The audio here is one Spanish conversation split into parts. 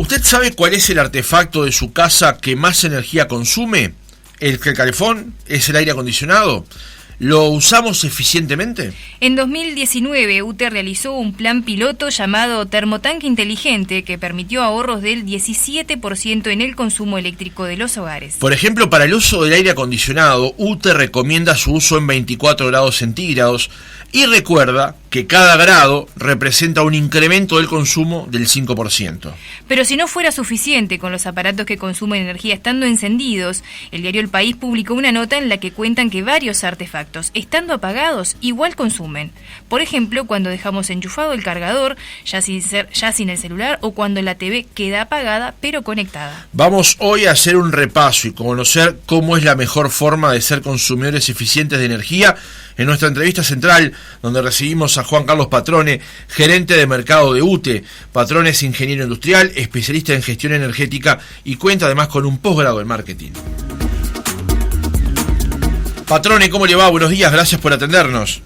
¿Usted sabe cuál es el artefacto de su casa que más energía consume? ¿El calefón? ¿Es el aire acondicionado? ¿Lo usamos eficientemente? En 2019, UTE realizó un plan piloto llamado Termotanque Inteligente que permitió ahorros del 17% en el consumo eléctrico de los hogares. Por ejemplo, para el uso del aire acondicionado, UTE recomienda su uso en 24 grados centígrados y recuerda que cada grado representa un incremento del consumo del 5%. Pero si no fuera suficiente con los aparatos que consumen energía estando encendidos, el diario El País publicó una nota en la que cuentan que varios artefactos, estando apagados, igual consumen. Por ejemplo, cuando dejamos enchufado el cargador, ya sin el celular, o cuando la TV queda apagada pero conectada. Vamos hoy a hacer un repaso y conocer cómo es la mejor forma de ser consumidores eficientes de energía en nuestra entrevista central, donde recibimos a Juan Carlos Patrone, gerente de mercado de UTE. Patrone es ingeniero industrial, especialista en gestión energética y cuenta además con un posgrado en marketing. Patrone, ¿cómo le va? Buenos días, gracias por atendernos.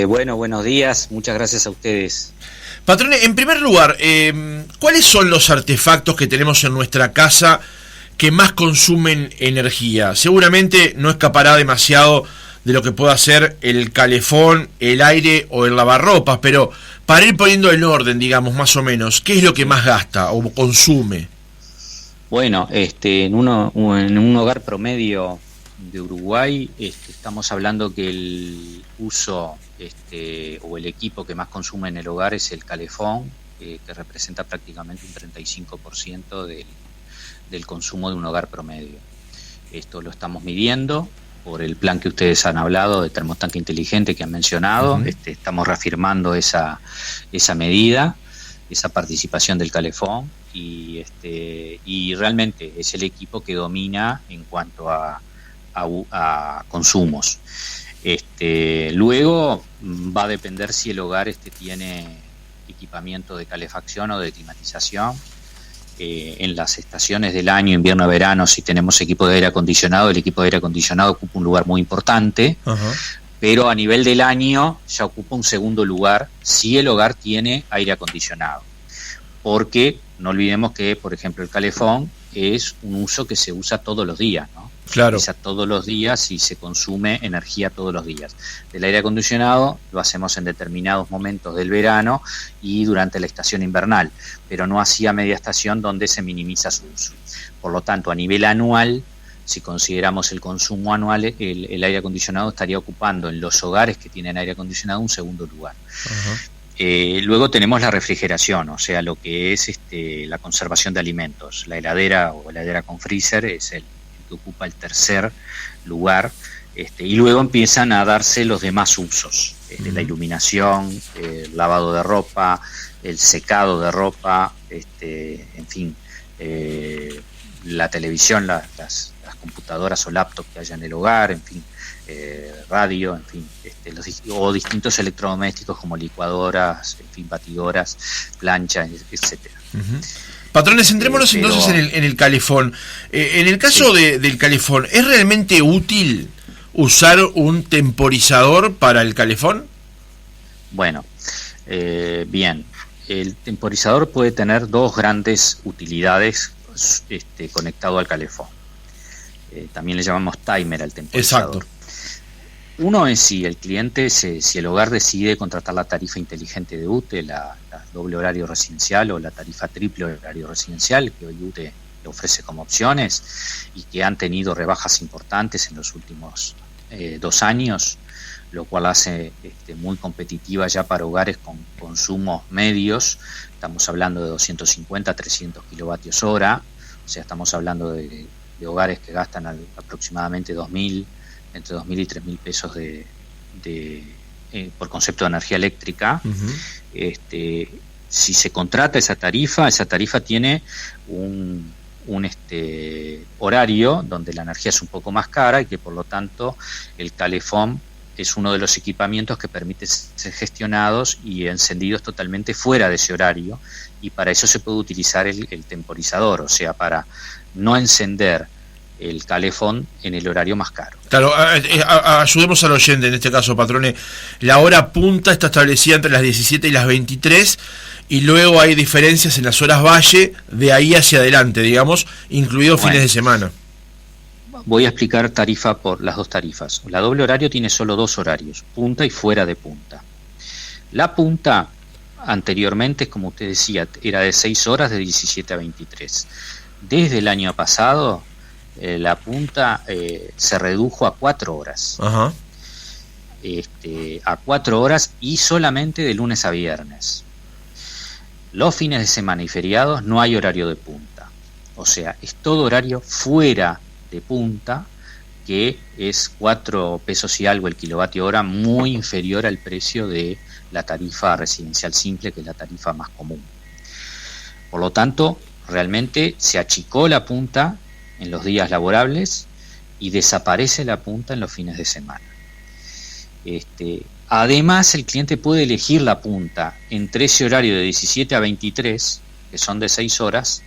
Buenos días, muchas gracias a ustedes. Patrone, en primer lugar, ¿cuáles son los artefactos que tenemos en nuestra casa que más consumen energía? Seguramente no escapará demasiado de lo que pueda ser el calefón, el aire o el lavarropas, pero para ir poniendo en orden, digamos, más o menos, ¿qué es lo que más gasta o consume? Bueno, en un hogar promedio de Uruguay, estamos hablando que el uso o el equipo que más consume en el hogar es el calefón, que representa prácticamente un 35% del consumo de un hogar promedio. Esto lo estamos midiendo por el plan que ustedes han hablado de termotanque inteligente que han mencionado. Uh-huh. Estamos reafirmando esa medida, esa participación del calefón y realmente es el equipo que domina en cuanto a consumos. Luego va a depender si el hogar tiene equipamiento de calefacción o de climatización. En las estaciones del año, invierno, verano, si tenemos equipo de aire acondicionado, el equipo de aire acondicionado ocupa un lugar muy importante. Uh-huh. Pero a nivel del año ya ocupa un segundo lugar si el hogar tiene aire acondicionado. Porque no olvidemos que, por ejemplo, el calefón es un uso que se usa todos los días, ¿no? Claro. Se utiliza todos los días y se consume energía todos los días. Del aire acondicionado lo hacemos en determinados momentos del verano y durante la estación invernal, pero no así a media estación donde se minimiza su uso. Por lo tanto, a nivel anual, si consideramos el consumo anual, el aire acondicionado estaría ocupando en los hogares que tienen aire acondicionado un segundo lugar. Uh-huh. Luego tenemos la refrigeración, o sea, lo que es la conservación de alimentos. La heladera o heladera con freezer es el que ocupa el tercer lugar, y luego empiezan a darse los demás usos, la iluminación, el lavado de ropa, el secado de ropa, en fin, la televisión, las computadoras o laptops que haya en el hogar, en fin, radio, en fin, o distintos electrodomésticos como licuadoras, en fin, batidoras, planchas, etcétera. Uh-huh. Patrones, centrémonos entonces en el calefón. En el caso del calefón, ¿es realmente útil usar un temporizador para el calefón? Bueno, bien. El temporizador puede tener dos grandes utilidades conectado al calefón. También le llamamos timer al temporizador. Exacto. Uno es si el cliente, si el hogar decide contratar la tarifa inteligente de UTE, la doble horario residencial o la tarifa triple horario residencial, que hoy UTE le ofrece como opciones y que han tenido rebajas importantes en los últimos 2 años, lo cual hace muy competitiva ya para hogares con consumos medios. Estamos hablando de 250 a 300 kilovatios hora, o sea, estamos hablando de hogares que gastan aproximadamente entre 2.000 y 3.000 pesos por concepto de energía eléctrica. Uh-huh. Si se contrata esa tarifa tiene un horario donde la energía es un poco más cara y que por lo tanto el calefón es uno de los equipamientos que permite ser gestionados y encendidos totalmente fuera de ese horario, y para eso se puede utilizar el temporizador, o sea, para no encender el calefón en el horario más caro. Claro, ayudemos al oyente en este caso, patrone. La hora punta está establecida entre las 17 y las 23 y luego hay diferencias en las horas valle de ahí hacia adelante, digamos, incluidos fines de semana. Voy a explicar tarifa por las dos tarifas. La doble horario tiene solo dos horarios, punta y fuera de punta. La punta anteriormente, como usted decía, era de 6 horas de 17 a 23. Desde el año pasado la punta se redujo a 4 horas. Ajá. A 4 horas y solamente de lunes a viernes. Los fines de semana y feriados no hay horario de punta. O sea, es todo horario fuera de punta, que es 4 pesos y algo el kilovatio hora, muy inferior al precio de la tarifa residencial simple, que es la tarifa más común. Por lo tanto, realmente se achicó la punta en los días laborables y desaparece la punta en los fines de semana. Además, el cliente puede elegir la punta entre ese horario de 17 a 23, que son de 6 horas,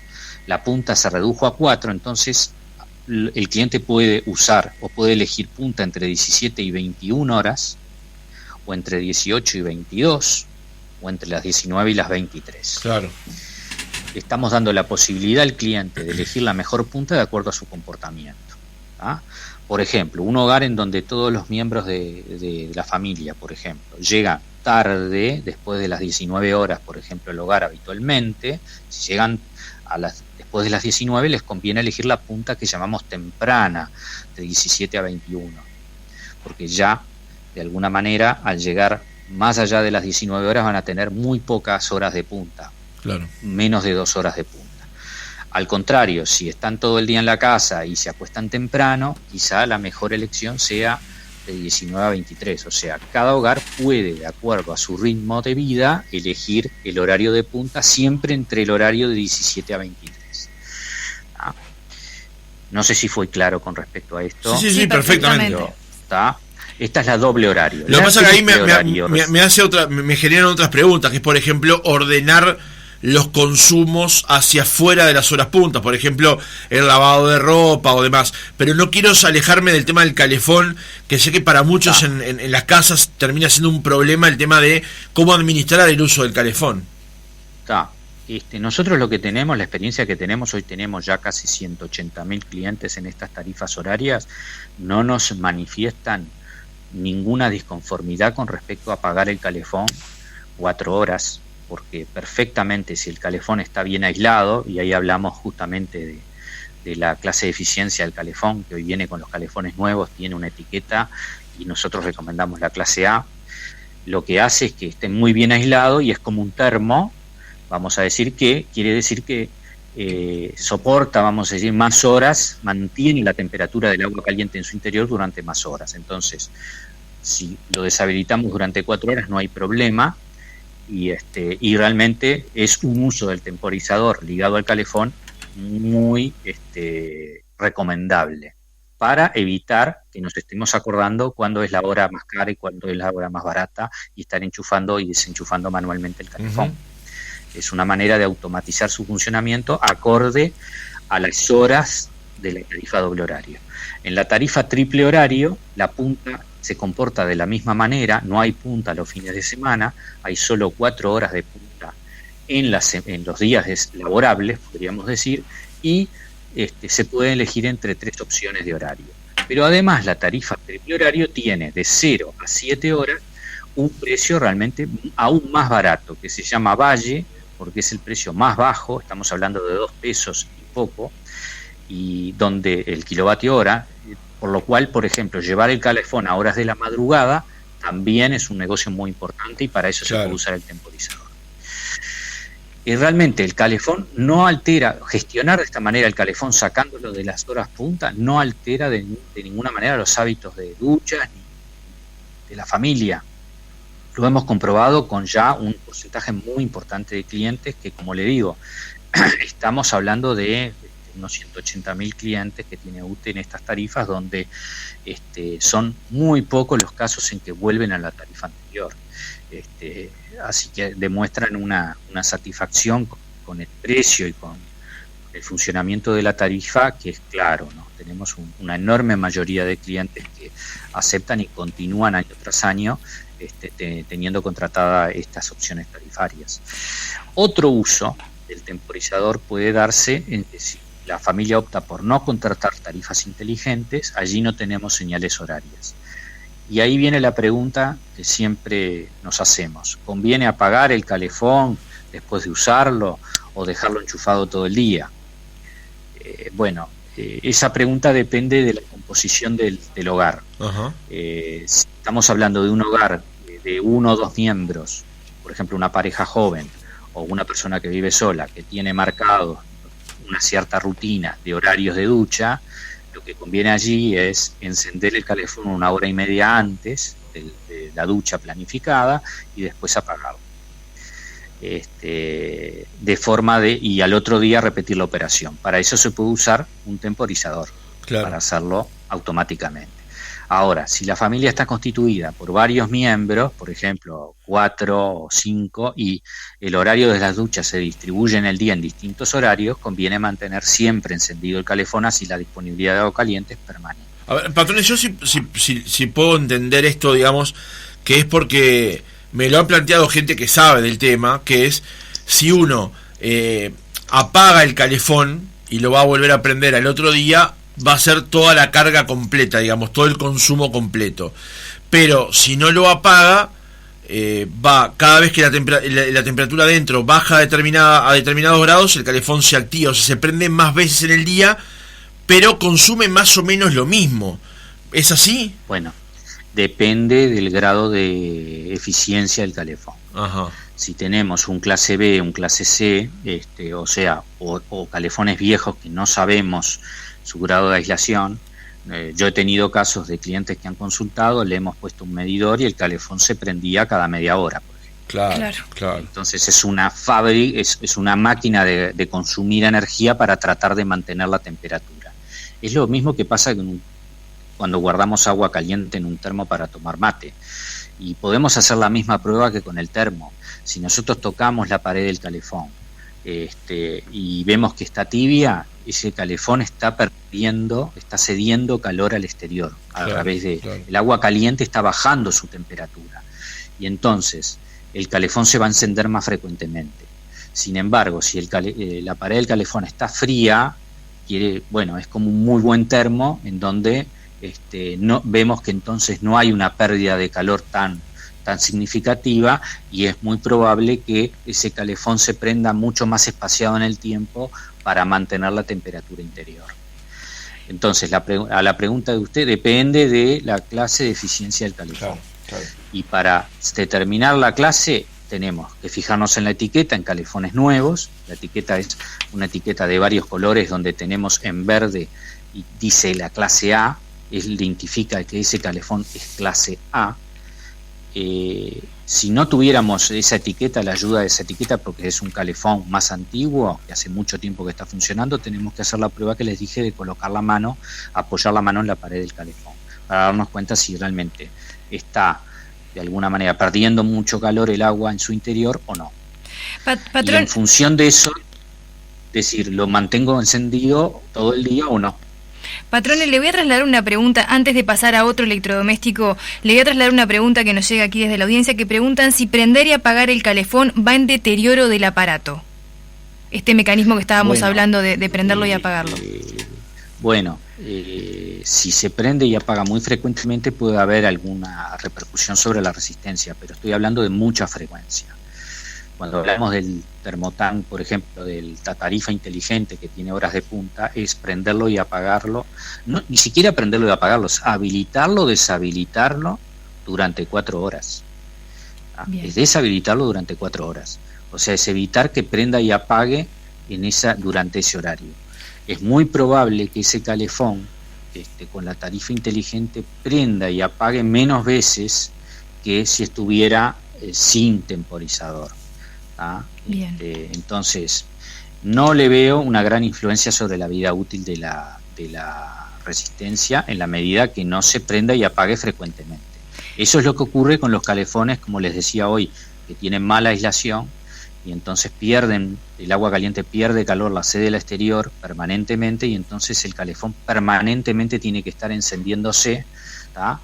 la punta se redujo a 4, entonces el cliente puede usar o puede elegir punta entre 17 y 21 horas, o entre 18 y 22, o entre las 19 y las 23. Claro. Estamos dando la posibilidad al cliente de elegir la mejor punta de acuerdo a su comportamiento. Por ejemplo, un hogar en donde todos los miembros de la familia, por ejemplo, llegan tarde, después de las 19 horas, por ejemplo, el hogar habitualmente, si llegan después de las 19, les conviene elegir la punta que llamamos temprana, de 17 a 21, porque ya, de alguna manera, al llegar más allá de las 19 horas van a tener muy pocas horas de punta. Claro. Menos de 2 horas de punta. Al contrario, si están todo el día en la casa y se acuestan temprano, quizá la mejor elección sea de 19 a 23. O sea, cada hogar puede, de acuerdo a su ritmo de vida, elegir el horario de punta siempre entre el horario de 17 a 23. No sé si fue claro con respecto a esto. Sí, perfectamente. Esta es la doble horario. Lo que pasa es que ahí me generan otras preguntas, que es, por ejemplo, ordenar los consumos hacia afuera de las horas puntas, por ejemplo, el lavado de ropa o demás. Pero no quiero alejarme del tema del calefón, que sé que para muchos en las casas termina siendo un problema el tema de cómo administrar el uso del calefón. Nosotros lo que tenemos, la experiencia que tenemos, hoy tenemos ya casi 180.000 clientes en estas tarifas horarias, no nos manifiestan ninguna disconformidad con respecto a pagar el calefón 4 horas, porque perfectamente, si el calefón está bien aislado, y ahí hablamos justamente de la clase de eficiencia del calefón, que hoy viene con los calefones nuevos, tiene una etiqueta y nosotros recomendamos la clase A, lo que hace es que esté muy bien aislado y es como un termo, vamos a decir que, quiere decir que soporta, vamos a decir, más horas, mantiene la temperatura del agua caliente en su interior durante más horas. Entonces, si lo deshabilitamos durante 4 horas no hay problema, y realmente es un uso del temporizador ligado al calefón muy recomendable para evitar que nos estemos acordando cuándo es la hora más cara y cuándo es la hora más barata y estar enchufando y desenchufando manualmente el calefón. Uh-huh. Es una manera de automatizar su funcionamiento acorde a las horas de la tarifa doble horario. En la tarifa triple horario, la punta se comporta de la misma manera, no hay punta los fines de semana, hay solo 4 horas de punta en los días laborables, podríamos decir, y se puede elegir entre 3 opciones de horario. Pero además la tarifa triple horario tiene de 0 a 7 horas un precio realmente aún más barato, que se llama Valle, porque es el precio más bajo, estamos hablando de 2 pesos y poco, y donde el kilovatio hora, por lo cual, por ejemplo, llevar el calefón a horas de la madrugada también es un negocio muy importante y para eso se puede usar el temporizador. Y realmente el calefón no altera, gestionar de esta manera el calefón sacándolo de las horas punta, no altera de ninguna manera los hábitos de ducha ni de la familia. Lo hemos comprobado con ya un porcentaje muy importante de clientes que, como le digo, estamos hablando de unos 180.000 clientes que tiene UTE en estas tarifas, donde son muy pocos los casos en que vuelven a la tarifa anterior. Así que demuestran una satisfacción con el precio y con el funcionamiento de la tarifa, que es claro, ¿no? Tenemos una enorme mayoría de clientes que aceptan y continúan año tras año teniendo contratada estas opciones tarifarias. Otro uso del temporizador puede darse en que si la familia opta por no contratar tarifas inteligentes, allí no tenemos señales horarias. Y ahí viene la pregunta que siempre nos hacemos: ¿conviene apagar el calefón después de usarlo o dejarlo enchufado todo el día? Esa pregunta depende de la composición del hogar. Uh-huh. Si estamos hablando de un hogar de 1 o 2 miembros, por ejemplo una pareja joven o una persona que vive sola, que tiene marcado una cierta rutina de horarios de ducha, lo que conviene allí es encender el calefón 1 hora y media antes de la ducha planificada y después apagarlo. De forma y al otro día repetir la operación. Para eso se puede usar un temporizador, claro, para hacerlo automáticamente. Ahora, si la familia está constituida por varios miembros, por ejemplo 4 o 5, y el horario de las duchas se distribuye en el día en distintos horarios, conviene mantener siempre encendido el calefón, así la disponibilidad de agua caliente es permanente. A ver, patrones, yo si puedo entender esto, digamos, que es porque me lo han planteado gente que sabe del tema, que es si uno apaga el calefón y lo va a volver a prender al otro día, va a ser toda la carga completa, digamos, todo el consumo completo. Pero si no lo apaga, va cada vez que la temperatura dentro baja a determinados grados, el calefón se activa, o sea, se prende más veces en el día, pero consume más o menos lo mismo. ¿Es así? Bueno, depende del grado de eficiencia del calefón. Ajá. Si tenemos un clase B, un clase C, o calefones viejos que no sabemos su grado de aislación, yo he tenido casos de clientes que han consultado, le hemos puesto un medidor y el calefón se prendía cada media hora, por ejemplo. Claro. Entonces es una fábrica, es una máquina de consumir energía para tratar de mantener la temperatura. Es lo mismo que pasa cuando guardamos agua caliente en un termo para tomar mate. Y podemos hacer la misma prueba que con el termo. Si nosotros tocamos la pared del calefón y vemos que está tibia, ese calefón está cediendo calor al exterior a través de el agua caliente, está bajando su temperatura y entonces el calefón se va a encender más frecuentemente. Sin embargo, si la pared del calefón está fría, es como un muy buen termo en donde vemos que entonces no hay una pérdida de calor tan significativa y es muy probable que ese calefón se prenda mucho más espaciado en el tiempo para mantener la temperatura interior. Entonces, a la pregunta de usted, depende de la clase de eficiencia del calefón. Claro. Y para determinar la clase tenemos que fijarnos en la etiqueta, en calefones nuevos. La etiqueta es una etiqueta de varios colores donde tenemos en verde y dice la clase A, identifica que ese calefón es clase A. Si no tuviéramos esa etiqueta, la ayuda de esa etiqueta, porque es un calefón más antiguo, que hace mucho tiempo que está funcionando, tenemos que hacer la prueba que les dije de colocar la mano, apoyar la mano en la pared del calefón, para darnos cuenta si realmente está de alguna manera perdiendo mucho calor el agua en su interior o no. Patrón, y en función de eso, decir, ¿lo mantengo encendido todo el día o no? Patrone, le voy a trasladar una pregunta, antes de pasar a otro electrodoméstico, le voy a trasladar una pregunta que nos llega aquí desde la audiencia, que preguntan si prender y apagar el calefón va en deterioro del aparato. Este mecanismo que estábamos hablando de prenderlo y apagarlo. Si se prende y apaga muy frecuentemente puede haber alguna repercusión sobre la resistencia, pero estoy hablando de mucha frecuencia. Cuando hablamos del termotank, por ejemplo, del tarifa inteligente que tiene horas de punta, es prenderlo y apagarlo, ni siquiera prenderlo y apagarlo, es habilitarlo, deshabilitarlo durante 4 horas. Es deshabilitarlo durante 4 horas. O sea, es evitar que prenda y apague durante ese horario. Es muy probable que ese calefón, con la tarifa inteligente, prenda y apague menos veces que si estuviera sin temporizador. Entonces no le veo una gran influencia sobre la vida útil de la resistencia en la medida que no se prenda y apague frecuentemente. Eso es lo que ocurre con los calefones, como les decía hoy, que tienen mala aislación, y entonces el agua caliente pierde calor, la cede al exterior permanentemente, y entonces el calefón permanentemente tiene que estar encendiéndose, ¿tá?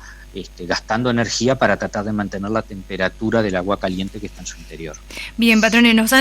Gastando energía para tratar de mantener la temperatura del agua caliente que está en su interior. Bien, patrones, nos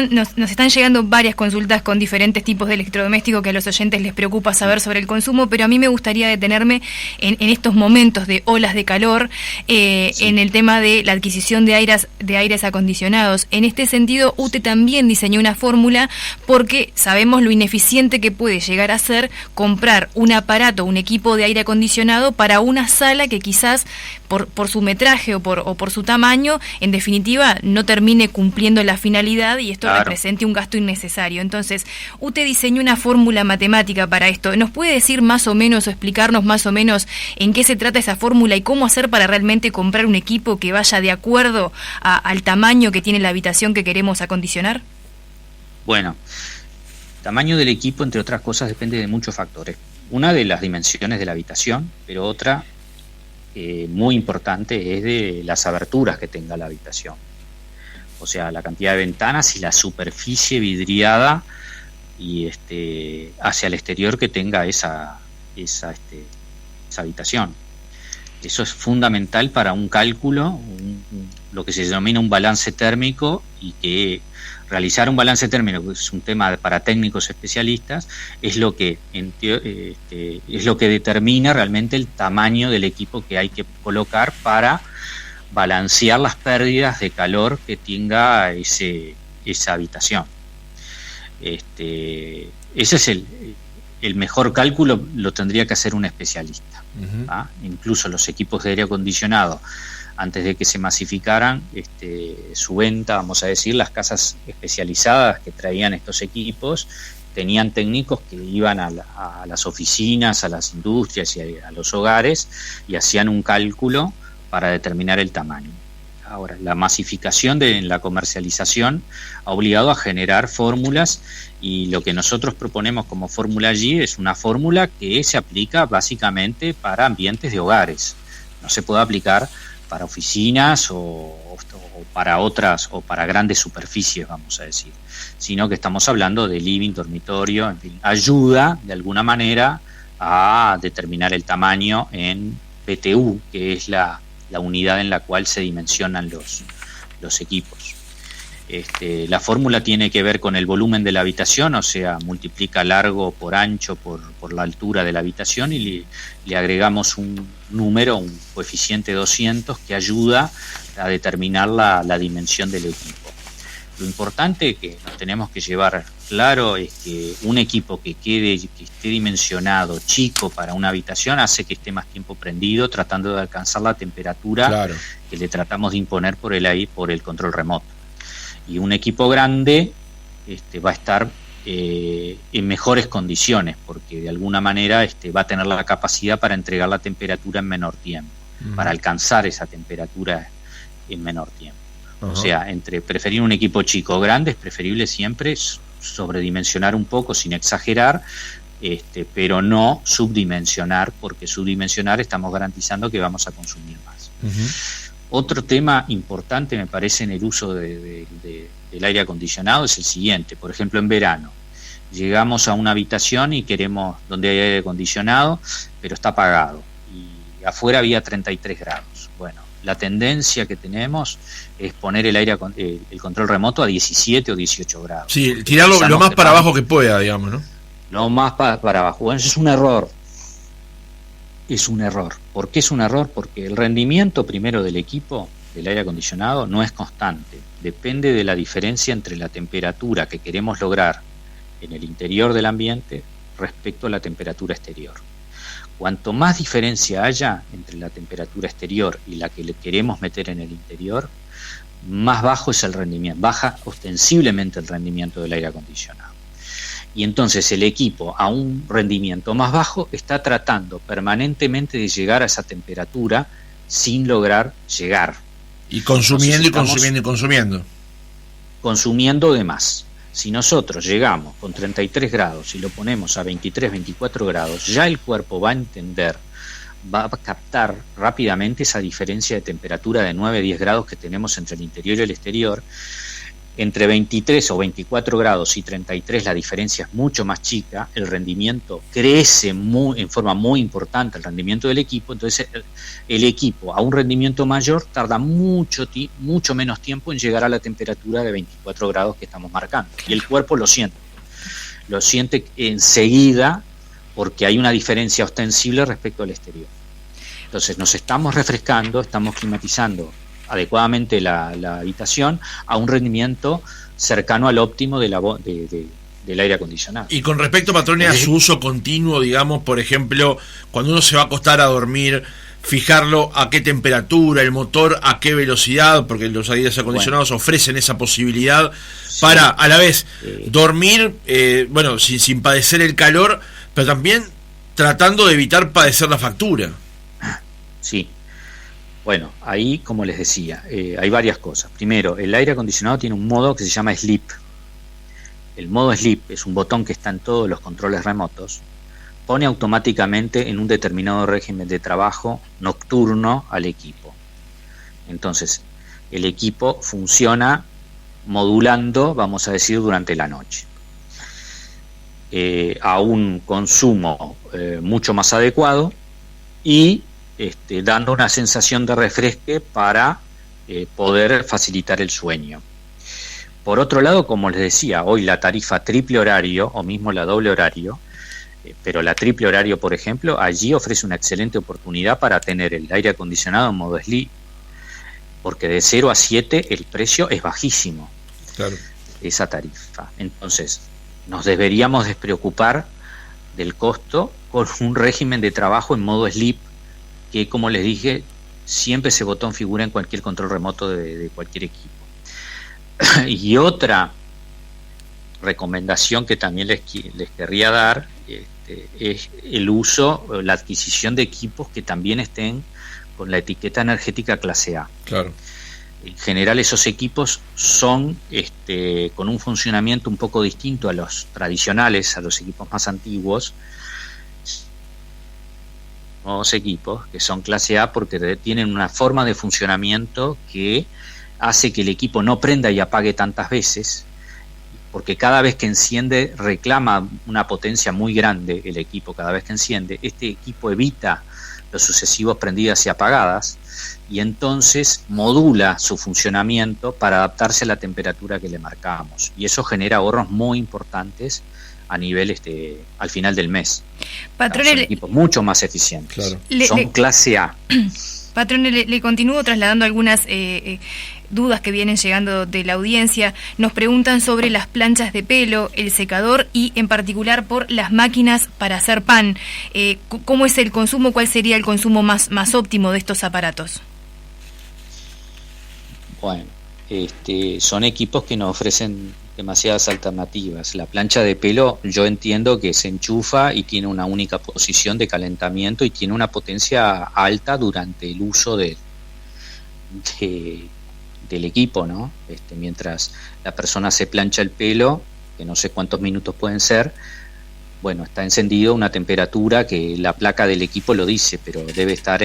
están llegando varias consultas con diferentes tipos de electrodomésticos que a los oyentes les preocupa saber sobre el consumo, pero a mí me gustaría detenerme en estos momentos de olas de calor, sí, en el tema de la adquisición de aires acondicionados. En este sentido, UTE también diseñó una fórmula, porque sabemos lo ineficiente que puede llegar a ser comprar un aparato, un equipo de aire acondicionado para una sala que quizás por su metraje o por su tamaño, en definitiva, no termine cumpliendo la finalidad, y esto represente un gasto innecesario. Entonces, UTE diseñó una fórmula matemática para esto. ¿Nos puede decir más o menos, o explicarnos más o menos en qué se trata esa fórmula y cómo hacer para realmente comprar un equipo que vaya de acuerdo al tamaño que tiene la habitación que queremos acondicionar? Bueno, el tamaño del equipo, entre otras cosas, depende de muchos factores. Una, de las dimensiones de la habitación, pero otra muy importante es de las aberturas que tenga la habitación, o sea, la cantidad de ventanas y la superficie vidriada y hacia el exterior que tenga esa habitación. Eso es fundamental para un cálculo, lo que se denomina un balance térmico, y que realizar un balance térmico, que es un tema para técnicos especialistas, es lo que determina realmente el tamaño del equipo que hay que colocar para balancear las pérdidas de calor que tenga esa habitación. Ese es el mejor cálculo, lo tendría que hacer un especialista. Uh-huh. Incluso los equipos de aire acondicionado, antes de que se masificaran su venta, vamos a decir, las casas especializadas que traían estos equipos tenían técnicos que iban a las oficinas, a las industrias y a los hogares, y hacían un cálculo para determinar el tamaño. Ahora, la masificación de la comercialización ha obligado a generar fórmulas, y lo que nosotros proponemos como fórmula allí es una fórmula que se aplica básicamente para ambientes de hogares. No se puede aplicar para oficinas o para otras, o para grandes superficies, vamos a decir, sino que estamos hablando de living, dormitorio, en fin, ayuda de alguna manera a determinar el tamaño en BTU, que es la unidad en la cual se dimensionan los equipos. La fórmula tiene que ver con el volumen de la habitación, o sea, multiplica largo por ancho por la altura de la habitación, y le agregamos un número, un coeficiente 200, que ayuda a determinar la dimensión del equipo. Lo importante que nos tenemos que llevar claro es que un equipo que esté dimensionado chico para una habitación hace que esté más tiempo prendido, tratando de alcanzar la temperatura que le tratamos de imponer por el control remoto. Y un equipo grande va a estar en mejores condiciones, porque de alguna manera va a tener la capacidad para entregar la temperatura en menor tiempo, para alcanzar esa temperatura en menor tiempo. Uh-huh. O sea, entre preferir un equipo chico o grande, es preferible siempre sobredimensionar un poco sin exagerar, pero no subdimensionar, porque subdimensionar estamos garantizando que vamos a consumir más. Uh-huh. Otro tema importante, me parece, en el uso del aire acondicionado es el siguiente. Por ejemplo, en verano llegamos a una habitación y donde hay aire acondicionado, pero está apagado, y afuera había 33 grados. Bueno, la tendencia que tenemos es poner el control remoto a 17 o 18 grados. Sí, tirarlo lo más para abajo que pueda, digamos, ¿no? Lo más para abajo. Bueno, eso es un error. Es un error. ¿Por qué es un error? Porque el rendimiento primero del equipo, del aire acondicionado, no es constante. Depende de la diferencia entre la temperatura que queremos lograr en el interior del ambiente respecto a la temperatura exterior. Cuanto más diferencia haya entre la temperatura exterior y la que le queremos meter en el interior, más bajo es el rendimiento, baja ostensiblemente el rendimiento del aire acondicionado. Y entonces el equipo, a un rendimiento más bajo, está tratando permanentemente de llegar a esa temperatura sin lograr llegar. Y consumiendo, consumiendo. Consumiendo de más. Si nosotros llegamos con 33 grados y lo ponemos a 23, 24 grados, ya el cuerpo va a entender, va a captar rápidamente esa diferencia de temperatura de 9, 10 grados que tenemos entre el interior y el exterior. Entre 23 o 24 grados y 33 la diferencia es mucho más chica, el rendimiento crece en forma muy importante, el rendimiento del equipo, entonces el equipo a un rendimiento mayor tarda mucho menos tiempo en llegar a la temperatura de 24 grados que estamos marcando. Y el cuerpo lo siente enseguida porque hay una diferencia ostensible respecto al exterior. Entonces nos estamos refrescando, estamos climatizando adecuadamente la habitación a un rendimiento cercano al óptimo del aire acondicionado. Y con respecto, patrones, a su uso continuo, digamos, por ejemplo, cuando uno se va a acostar a dormir, fijarlo a qué temperatura, el motor a qué velocidad, porque los aires acondicionados ofrecen esa posibilidad para, a la vez, dormir, sin padecer el calor, pero también tratando de evitar padecer la factura. Sí. Bueno, ahí, como les decía, hay varias cosas. Primero, el aire acondicionado tiene un modo que se llama Sleep. El modo Sleep es un botón que está en todos los controles remotos. Pone automáticamente en un determinado régimen de trabajo nocturno al equipo. Entonces, el equipo funciona modulando, vamos a decir, durante la noche. A un consumo mucho más adecuado y dando una sensación de refresque para poder facilitar el sueño. Por otro lado, como les decía, hoy la tarifa triple horario o mismo la doble horario, pero la triple horario, por ejemplo, allí ofrece una excelente oportunidad para tener el aire acondicionado en modo sleep, porque de 0 a 7 el precio es bajísimo. Claro. Esa tarifa. Entonces, nos deberíamos despreocupar del costo con un régimen de trabajo en modo sleep, que, como les dije, siempre ese botón figura en cualquier control remoto de cualquier equipo. Y otra recomendación que también les querría dar es el uso, la adquisición de equipos que también estén con la etiqueta energética clase A. Claro. En general esos equipos son con un funcionamiento un poco distinto a los tradicionales, a los equipos más antiguos. Nuevos equipos que son clase A porque tienen una forma de funcionamiento que hace que el equipo no prenda y apague tantas veces, porque cada vez que enciende reclama una potencia muy grande el equipo cada vez que enciende. Este equipo evita los sucesivos prendidas y apagadas y entonces modula su funcionamiento para adaptarse a la temperatura que le marcamos, y eso genera ahorros muy importantes a nivel al final del mes. Patrón, son equipos mucho más eficientes. Claro. Son clase A. Patrón, le continúo trasladando algunas dudas que vienen llegando de la audiencia. Nos preguntan sobre las planchas de pelo, el secador y en particular por las máquinas para hacer pan. ¿Cómo es el consumo? ¿Cuál sería el consumo más óptimo de estos aparatos? Bueno, son equipos que nos ofrecen demasiadas alternativas. La plancha de pelo, yo entiendo que se enchufa y tiene una única posición de calentamiento y tiene una potencia alta durante el uso del equipo, ¿no? Mientras la persona se plancha el pelo, que no sé cuántos minutos pueden ser, bueno, está encendido a una temperatura que la placa del equipo lo dice, pero debe estar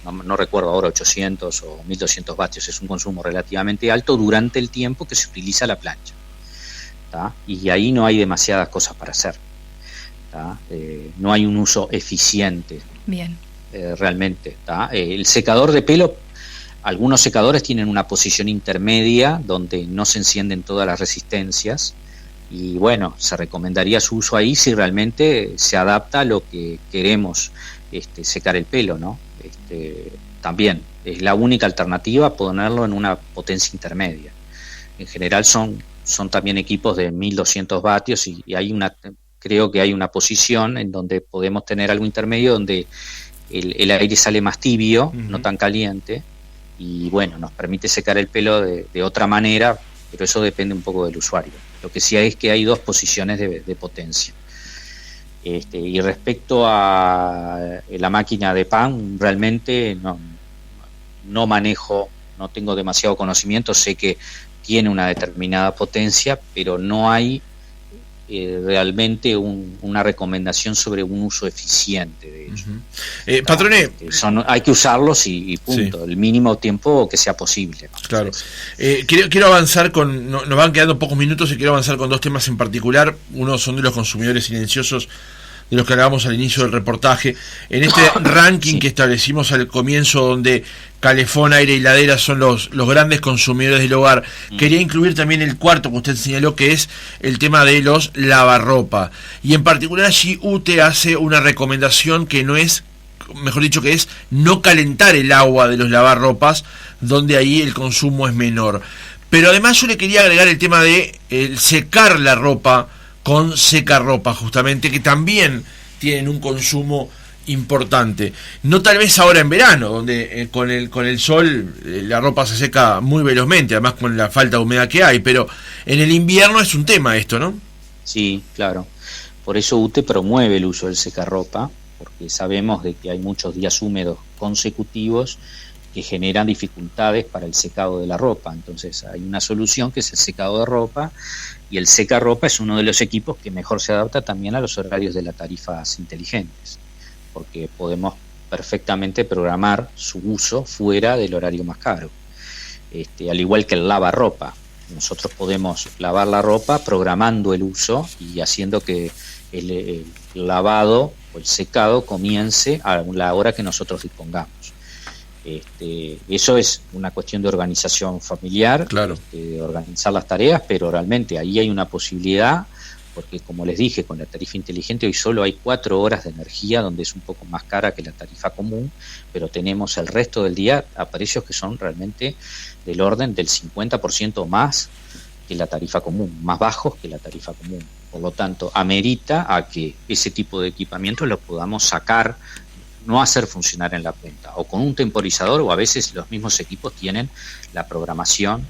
no recuerdo ahora, 800 o 1200 vatios. Es un consumo relativamente alto durante el tiempo que se utiliza la plancha. Y ahí no hay demasiadas cosas para hacer. No hay un uso eficiente. Bien. Realmente. El secador de pelo, algunos secadores tienen una posición intermedia donde no se encienden todas las resistencias, y bueno, se recomendaría su uso ahí si realmente se adapta a lo que queremos secar el pelo, ¿no? También es la única alternativa ponerlo en una potencia intermedia. En general son también equipos de 1200 vatios y creo que hay una posición en donde podemos tener algo intermedio donde el aire sale más tibio, no tan caliente, y bueno, nos permite secar el pelo de otra manera, pero eso depende un poco del usuario. Lo que sí es que hay dos posiciones de potencia. Y respecto a la máquina de pan, realmente no manejo, no tengo demasiado conocimiento. Sé que tiene una determinada potencia, pero no hay realmente una recomendación sobre un uso eficiente de ellos. Patrone, hay que usarlos y punto, sí. El mínimo tiempo que sea posible, ¿no? Claro. Quiero avanzar nos van quedando pocos minutos y quiero avanzar con dos temas en particular. Uno son de los consumidores silenciosos, de los que hablábamos al inicio del reportaje. En este ranking que establecimos al comienzo, donde calefón, aire y heladera son los grandes consumidores del hogar, quería incluir también el cuarto que usted señaló, que es el tema de los lavarropa. Y en particular allí UTE hace una recomendación que no es, mejor dicho, que es no calentar el agua de los lavarropas, donde ahí el consumo es menor. Pero además yo le quería agregar el tema de secar la ropa con secarropa, justamente, que también tienen un consumo importante. No tal vez ahora en verano, donde con el sol la ropa se seca muy velozmente, además con la falta de humedad que hay, pero en el invierno es un tema esto, ¿no? Sí, claro. Por eso UTE promueve el uso del secarropa, porque sabemos de que hay muchos días húmedos consecutivos que generan dificultades para el secado de la ropa. Entonces hay una solución que es el secado de ropa, y el secarropa es uno de los equipos que mejor se adapta también a los horarios de las tarifas inteligentes, porque podemos perfectamente programar su uso fuera del horario más caro. Al igual que el lavarropa, nosotros podemos lavar la ropa programando el uso y haciendo que el lavado o el secado comience a la hora que nosotros dispongamos. Eso es una cuestión de organización familiar, claro, de organizar las tareas, pero realmente ahí hay una posibilidad, porque como les dije, con la tarifa inteligente hoy solo hay 4 horas de energía, donde es un poco más cara que la tarifa común, pero tenemos el resto del día a precios que son realmente del orden del 50% más que la tarifa común, más bajos que la tarifa común. Por lo tanto, amerita a que ese tipo de equipamiento lo podamos sacar, no hacer funcionar en la planta, o con un temporizador, o a veces los mismos equipos tienen la programación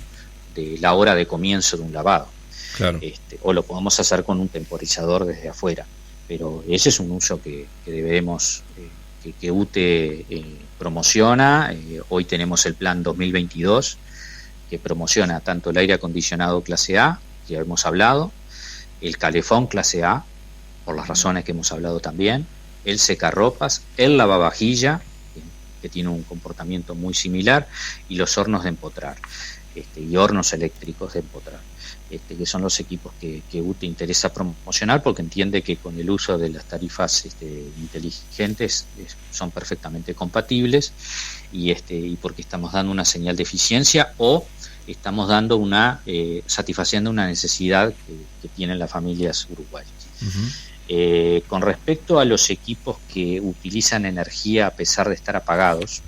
de la hora de comienzo de un lavado. Claro. O lo podemos hacer con un temporizador desde afuera, pero ese es un uso que debemos, que UTE promociona. Hoy tenemos el plan 2022 que promociona tanto el aire acondicionado clase A, que hemos hablado, el calefón clase A, por las razones que hemos hablado también, el secarropas, el lavavajilla, que tiene un comportamiento muy similar, y los hornos de empotrar, y hornos eléctricos de empotrar, que son los equipos que UTE interesa promocionar, porque entiende que con el uso de las tarifas inteligentes son perfectamente compatibles, y porque estamos dando una señal de eficiencia, o estamos dando satisfaciendo una necesidad que tienen las familias uruguayas. Uh-huh. Con respecto a los equipos que utilizan energía a pesar de estar apagados.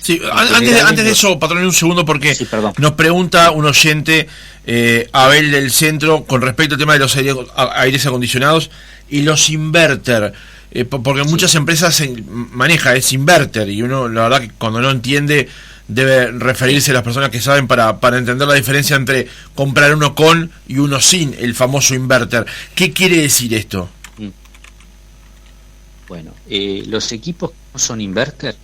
Sí, antes de eso, patrón, un segundo, porque sí, nos pregunta un oyente, Abel del Centro, con respecto al tema de los aires acondicionados y los inverter, porque muchas empresas maneja ese inverter, y uno, la verdad, que cuando no entiende, debe referirse a las personas que saben para entender la diferencia entre comprar uno con y uno sin el famoso inverter. ¿Qué quiere decir esto? Bueno, los equipos que no son inverter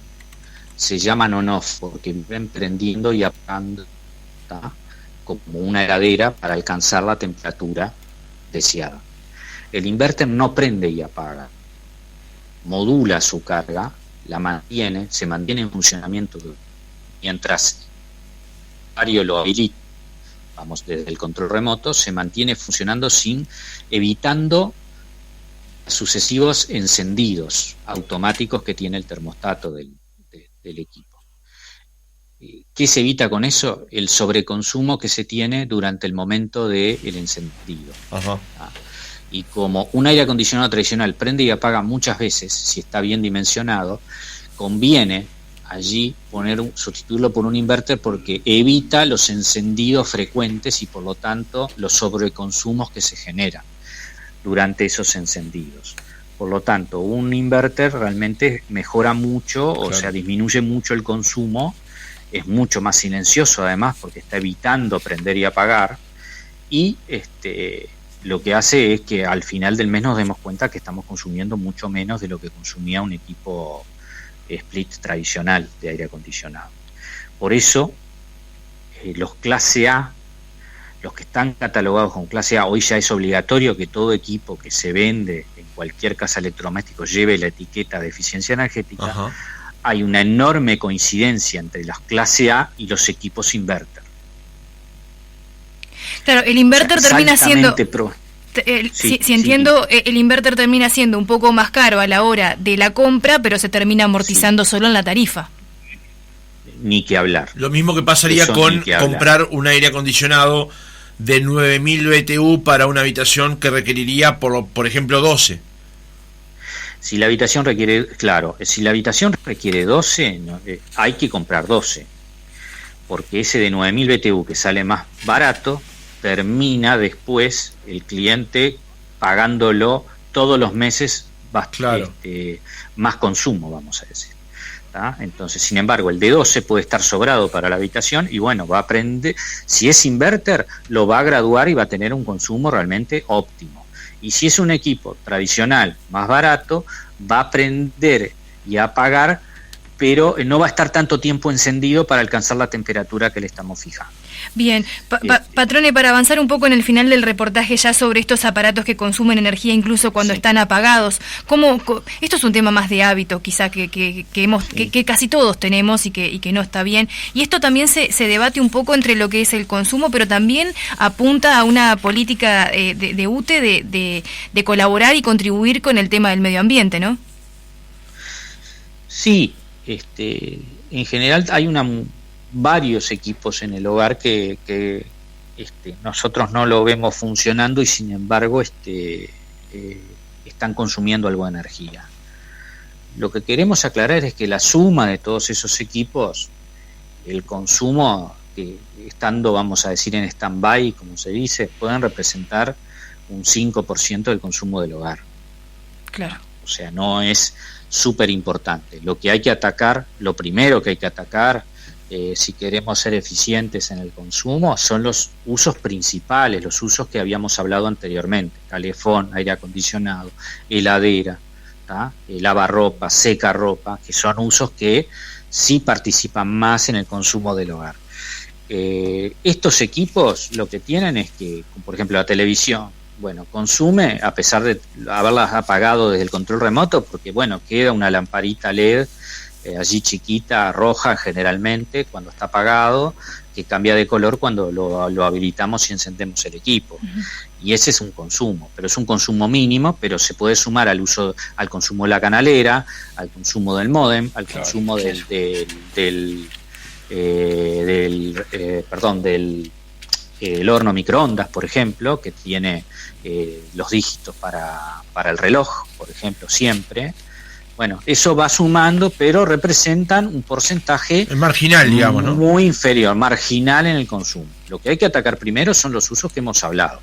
se llaman on-off, porque viven prendiendo y apagando, ¿tá?, como una heladera para alcanzar la temperatura deseada. El inverter no prende y apaga, modula su carga, se mantiene en funcionamiento mientras el usuario lo habilita, vamos, desde el control remoto, se mantiene funcionando evitando sucesivos encendidos automáticos que tiene el termostato del equipo. ¿Qué se evita con eso? El sobreconsumo que se tiene durante el momento del encendido. Ajá. Y como un aire acondicionado tradicional prende y apaga muchas veces, si está bien dimensionado, conviene allí sustituirlo por un inverter, porque evita los encendidos frecuentes y por lo tanto los sobreconsumos que se generan durante esos encendidos. Por lo tanto, un inverter realmente mejora mucho, claro, o sea, disminuye mucho el consumo, es mucho más silencioso además, porque está evitando prender y apagar, y lo que hace es que al final del mes nos demos cuenta que estamos consumiendo mucho menos de lo que consumía un equipo split tradicional de aire acondicionado. Por eso los clase A los que están catalogados con clase A, hoy ya es obligatorio que todo equipo que se vende en cualquier casa electrodoméstico lleve la etiqueta de eficiencia energética. Ajá. Hay una enorme coincidencia entre las clase A y los equipos inverter. Claro, el inverter termina siendo... si entiendo, el inverter termina siendo un poco más caro a la hora de la compra, pero se termina amortizando solo en la tarifa. Ni que hablar. Lo mismo que pasaría con comprar un aire acondicionado de 9.000 BTU para una habitación que requeriría, por ejemplo, 12. Si la habitación requiere, claro, si la habitación requiere 12, hay que comprar 12, porque ese de 9.000 BTU que sale más barato, termina después el cliente pagándolo todos los meses más consumo, vamos a decir. ¿tá? Entonces, sin embargo, el de 12 puede estar sobrado para la habitación y bueno, va a aprender, si es inverter, lo va a graduar y va a tener un consumo realmente óptimo. Y si es un equipo tradicional más barato, va a aprender y a apagar, pero no va a estar tanto tiempo encendido para alcanzar la temperatura que le estamos fijando. Bien, Patrone, para avanzar un poco en el final del reportaje ya sobre estos aparatos que consumen energía incluso cuando están apagados, esto es un tema más de hábito quizá que casi todos tenemos y que no está bien, y esto también se debate un poco entre lo que es el consumo, pero también apunta a una política de UTE de colaborar y contribuir con el tema del medio ambiente, ¿no? Sí, en general hay varios equipos en el hogar que nosotros no lo vemos funcionando y sin embargo están consumiendo algo de energía. Lo que queremos aclarar es que la suma de todos esos equipos, el consumo, que estando, vamos a decir, en stand-by, como se dice, pueden representar un 5% del consumo del hogar. Claro. O sea, no es súper importante. Lo que hay que atacar, lo primero que hay que atacar, si queremos ser eficientes en el consumo, son los usos principales, los usos que habíamos hablado anteriormente: calefón, aire acondicionado, heladera, ¿tá? Lavarropa, secarropa, que son usos que sí participan más en el consumo del hogar. Estos equipos lo que tienen es que, por ejemplo, la televisión, bueno, consume a pesar de haberlas apagado desde el control remoto, porque bueno, queda una lamparita LED allí chiquita, roja generalmente, cuando está apagado, que cambia de color cuando lo habilitamos y encendemos el equipo. Uh-huh. Y ese es un consumo, pero es un consumo mínimo, pero se puede sumar al consumo de la canalera, al consumo del módem, al consumo del horno microondas, por ejemplo, que tiene los dígitos para el reloj, por ejemplo, siempre. Bueno, eso va sumando, pero representan un porcentaje marginal, digamos, ¿no? Muy inferior, marginal en el consumo. Lo que hay que atacar primero son los usos que hemos hablado.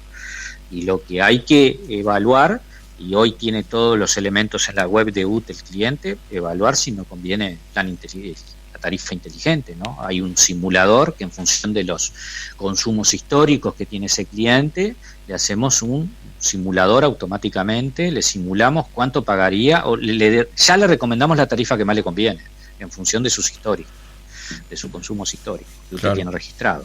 Y lo que hay que evaluar, y hoy tiene todos los elementos en la web de UTE el cliente, evaluar si no conviene la tarifa inteligente, ¿no? Hay un simulador que en función de los consumos históricos que tiene ese cliente, le hacemos un simulador automáticamente, le simulamos cuánto pagaría, o ya le recomendamos la tarifa que más le conviene, en función de sus históricos, de sus consumos históricos, que usted tiene registrado.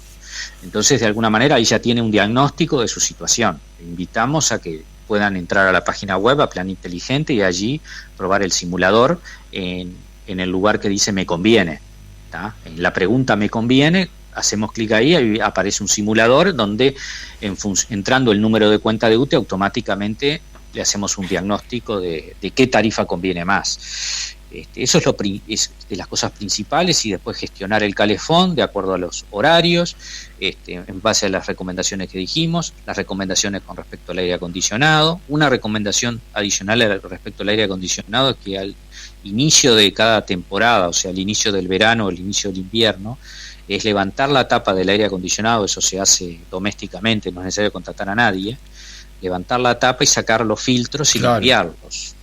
Entonces, de alguna manera, ahí ya tiene un diagnóstico de su situación. Le invitamos a que puedan entrar a la página web, a Plan Inteligente, y allí probar el simulador en el lugar que dice me conviene. ¿Tá? En la pregunta me conviene, hacemos clic ahí y aparece un simulador donde entrando el número de cuenta de UTE automáticamente le hacemos un diagnóstico de qué tarifa conviene más. Eso es de las cosas principales, y después gestionar el calefón de acuerdo a los horarios, en base a las recomendaciones que dijimos, las recomendaciones con respecto al aire acondicionado. Una recomendación adicional respecto al aire acondicionado es que al inicio de cada temporada, o sea, al inicio del verano o el inicio del invierno, es levantar la tapa del aire acondicionado. Eso se hace domésticamente, no es necesario contratar a nadie. Levantar la tapa y sacar los filtros y limpiarlos.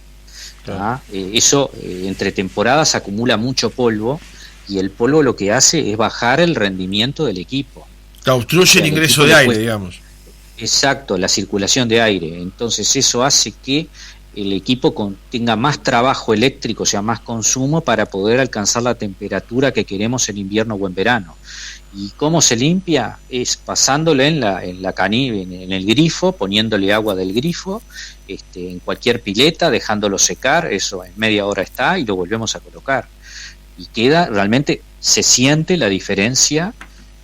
Claro. Eso entre temporadas acumula mucho polvo, y el polvo lo que hace es bajar el rendimiento del equipo. Obstruye el ingreso de aire, digamos. Exacto, la circulación de aire. Entonces eso hace que el equipo tenga más trabajo eléctrico, o sea, más consumo para poder alcanzar la temperatura que queremos en invierno o en verano. ¿Y cómo se limpia? Es pasándole en la canilla, en el grifo, poniéndole agua del grifo, en cualquier pileta, dejándolo secar, eso en media hora está, y lo volvemos a colocar. Y realmente se siente la diferencia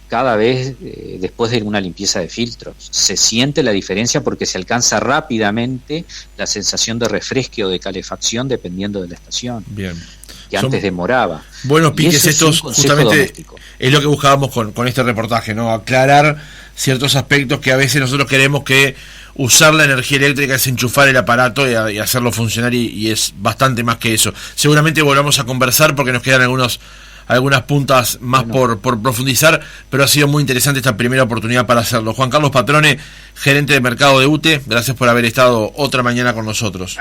cada vez después de una limpieza de filtros. Se siente la diferencia porque se alcanza rápidamente la sensación de refresque o de calefacción dependiendo de la estación. Bien. Que antes demoraba. Buenos piques estos, justamente doméstico. Es lo que buscábamos con este reportaje, ¿no? Aclarar ciertos aspectos que a veces nosotros queremos que usar la energía eléctrica es enchufar el aparato y hacerlo funcionar, y es bastante más que eso. Seguramente volvamos a conversar porque nos quedan algunas puntas más por profundizar, pero ha sido muy interesante esta primera oportunidad para hacerlo. Juan Carlos Patrone, gerente de mercado de UTE, gracias por haber estado otra mañana con nosotros.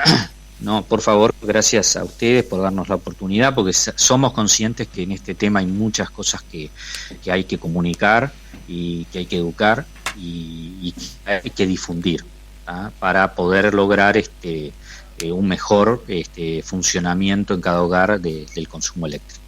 No, por favor, gracias a ustedes por darnos la oportunidad, porque somos conscientes que en este tema hay muchas cosas que hay que comunicar y que hay que educar y hay que difundir, ¿tá? Para poder lograr un mejor funcionamiento en cada hogar del consumo eléctrico.